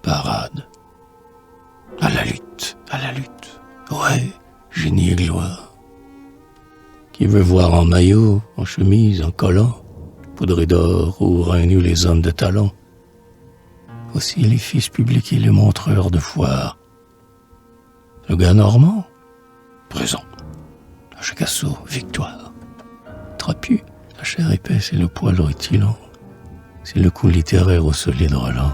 parade. À la lutte, ouais, génie et gloire. Qui veut voir en maillot, en chemise, en collant, poudré d'or ou reins nus les hommes de talent. Aussi les fils publics et les montreurs de foire. Le gars normand, présent. À chaque assaut, victoire. Trapu, la chair épaisse et le poil rutilant. C'est le coup littéraire au solide relent.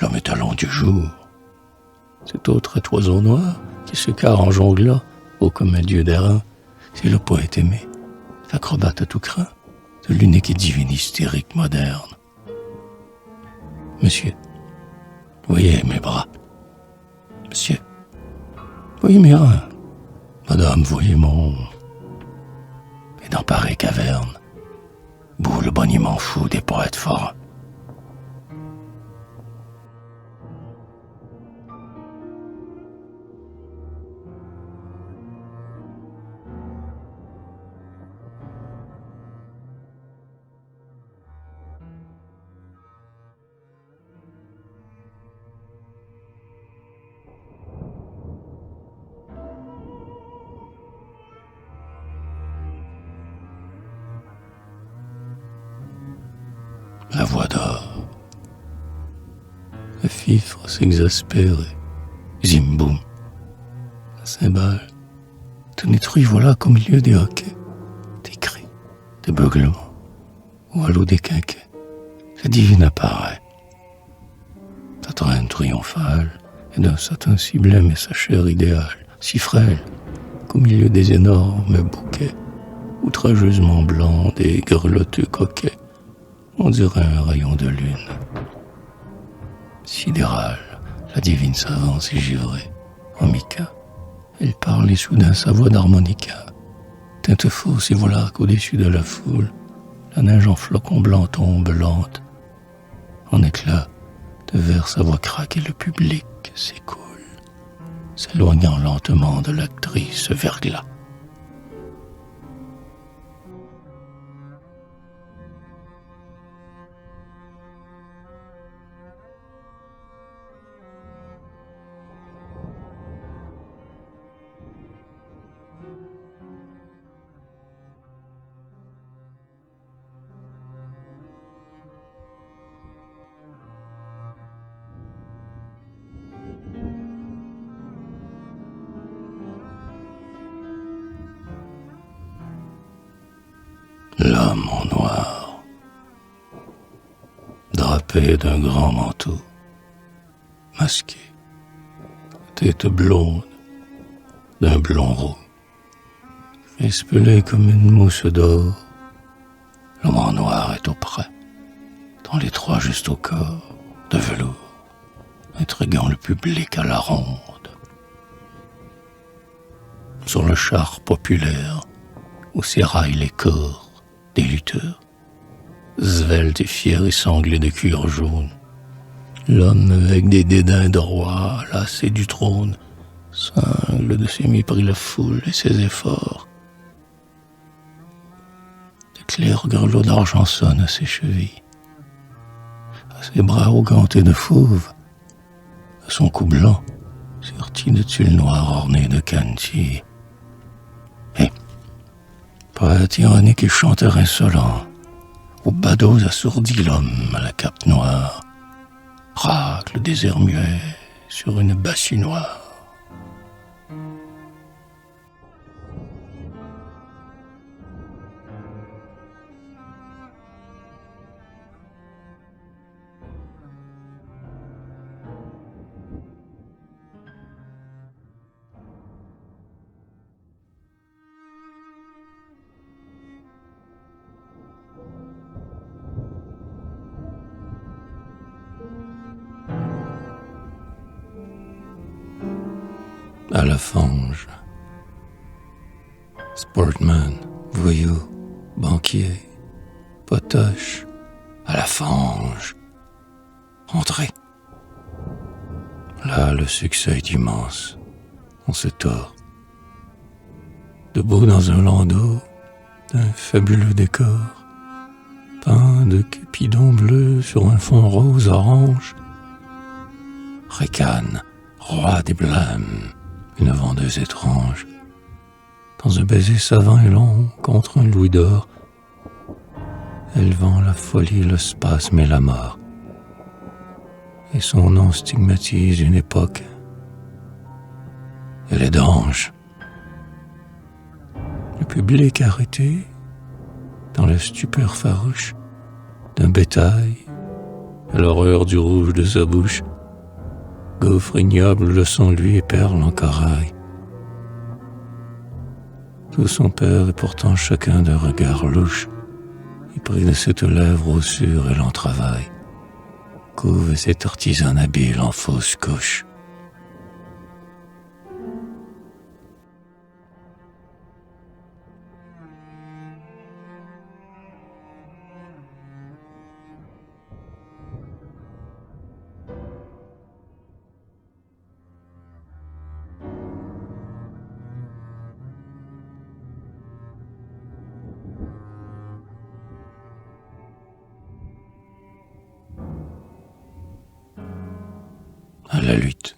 L'homme est talent du jour. Cet autre est oiseau noir qui se carre en jonglant, haut comme un dieu d'airain. C'est le poète aimé, l'acrobate à tout craint, de l'unique et divine hystérique moderne. Monsieur, voyez mes bras. Monsieur, voyez mes reins. Madame, voyez mon... Et dans pareille caverne, bout le boniment fou des poètes forains. La voix d'or. Le fifre s'exaspérait. Zimboum. La cymbale te détruit voilà qu'au milieu des hoquets, des cris, des beuglements, ou à l'eau des quinquets, la divine apparaît. Ta traîne triomphale est d'un satin si blême et sa chair idéale, si frêle qu'au milieu des énormes bouquets, outrageusement blancs des grelotteux coquets, on dirait un rayon de lune. Sidérale, la divine s'avance et givrée. En mica, elle parle et soudain sa voix d'harmonica. Teinte fausse et voilà qu'au-dessus de la foule, la neige en flocons blancs tombe lente. En éclat, de vers sa voix craque et le public s'écoule, s'éloignant lentement de l'actrice verglas. L'homme en noir, drapé d'un grand manteau, masqué, tête blonde, d'un blond roux, espelé comme une mousse d'or. L'homme en noir est auprès, dans l'étroit juste au corps, de velours, intriguant le public à la ronde. Sur le char populaire, où s'éraillent les corps des lutteurs, svelte et fier et sanglé de cuir jaune, l'homme avec des dédains de roi, lassé du trône, cingle de ses mépris la foule et ses efforts. De clairs grelots d'argent sonnent à ses chevilles, à ses bras arrogantés de fauve, à son cou blanc, serti de tulle noire orné de canetiers. Poète ironique et chanteur insolent, aux badauds assourdit l'homme à la cape noire, racle le désert muet sur une bassinoire. À la fange. Sportman, voyou, banquier, potache, à la fange. Entrez. Là, le succès est immense. On se tord. Debout dans un landau d'un fabuleux décor, peint de cupidons bleus sur un fond rose-orange, Récane, roi des blêmes, une vendeuse étrange, dans un baiser savant et long contre un louis d'or, elle vend la folie, le spasme et la mort, et son nom stigmatise une époque. Elle est d'ange. Le public arrêté, dans la stupeur farouche d'un bétail, à l'horreur du rouge de sa bouche, gouffre ignoble le son lui et perle en corail. Tout son père et pourtant chacun d'un regard louche, y pris de cette lèvre au sûr et l'entravail, couve cet artisan habile en fausse couche. À la lutte.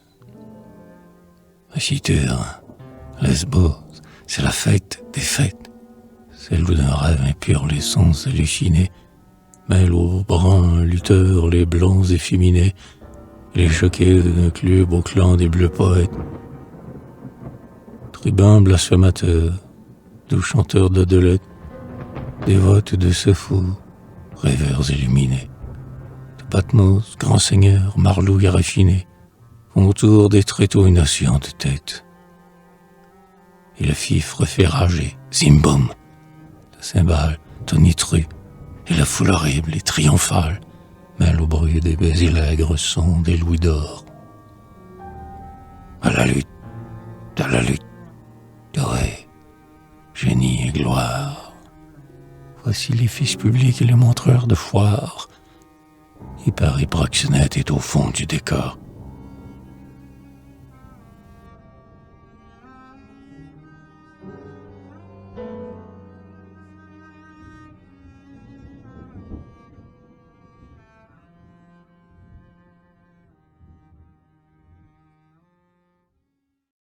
La Cythère, Lesbos, c'est la fête des fêtes, celle où d'un rêve impur les sens hallucinés mêlent aux bruns lutteurs les blancs efféminés, les choqués d'un club au clan des bleus poètes. Tribuns blasphémateurs, doux chanteurs d'Adelette, dévotes de ce fou, rêveurs illuminés, de Patmos, grands seigneurs, marlouilles raffinés, autour des tréteaux innocentes têtes. Et le fifre fait rager, zimboum, de cymbales tonitrues, et la foule horrible et triomphale mêle au bruit des baisers l'aigre son des louis d'or. À la lutte, ouais, génie et gloire. Voici les fils publics et les montreurs de foire. Et Paris proxénète est au fond du décor.